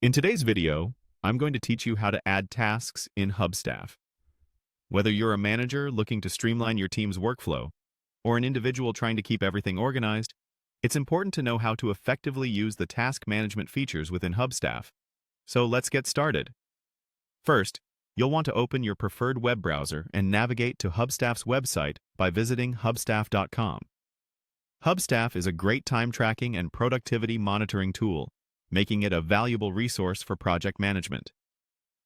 In today's video, I'm going to teach you how to add tasks in HubStaff. Whether you're a manager looking to streamline your team's workflow or an individual trying to keep everything organized, it's important to know how to effectively use the task management features within HubStaff. So let's get started. First, you'll want to open your preferred web browser and navigate to HubStaff's website by visiting hubstaff.com. HubStaff is a great time tracking and productivity monitoring tool, making it a valuable resource for project management.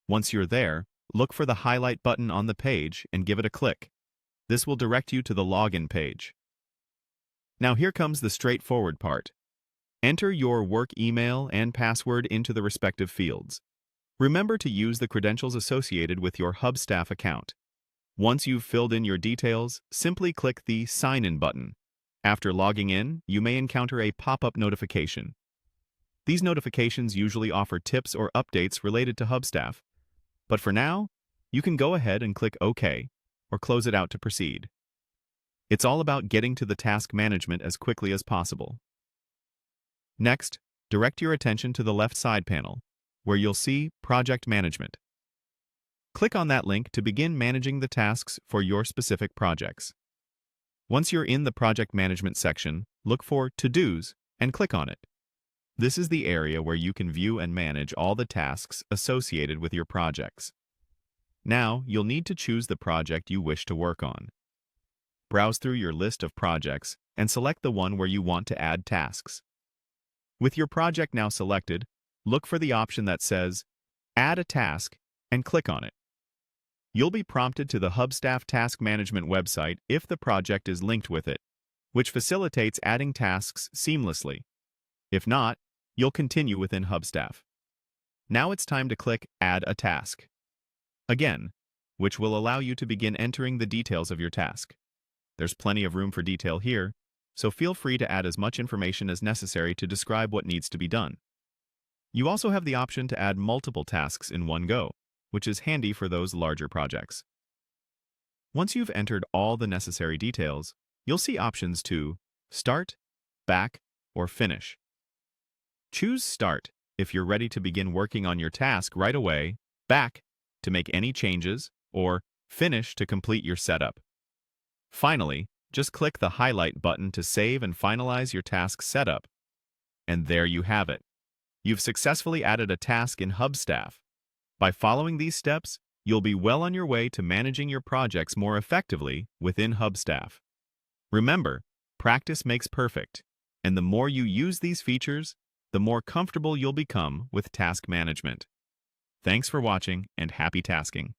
Once you're there, look for the highlight button on the page and give it a click. This will direct you to the login page. Now here comes the straightforward part. Enter your work email and password into the respective fields. Remember to use the credentials associated with your HubStaff account. Once you've filled in your details, simply click the Sign In button. After logging in, you may encounter a pop-up notification. These notifications usually offer tips or updates related to HubStaff. But for now, you can go ahead and click OK or close it out to proceed. It's all about getting to the task management as quickly as possible. Next, direct your attention to the left side panel, where you'll see Project Management. Click on that link to begin managing the tasks for your specific projects. Once you're in the Project Management section, look for To-Dos and click on it. This is the area where you can view and manage all the tasks associated with your projects. Now, you'll need to choose the project you wish to work on. Browse through your list of projects and select the one where you want to add tasks. With your project now selected, look for the option that says Add a Task and click on it. You'll be prompted to the HubStaff Task Management website if the project is linked with it, which facilitates adding tasks seamlessly. If not, you'll continue within HubStaff. Now it's time to click Add a Task. Again, which will allow you to begin entering the details of your task. There's plenty of room for detail here, so feel free to add as much information as necessary to describe what needs to be done. You also have the option to add multiple tasks in one go, which is handy for those larger projects. Once you've entered all the necessary details, you'll see options to Start, Back, or Finish. Choose Start if you're ready to begin working on your task right away, Back to make any changes, or Finish to complete your setup. Finally, just click the Highlight button to save and finalize your task setup. And there you have it. You've successfully added a task in HubStaff. By following these steps, you'll be well on your way to managing your projects more effectively within HubStaff. Remember, practice makes perfect, and the more you use these features, the more comfortable you'll become with task management. Thanks for watching and happy tasking.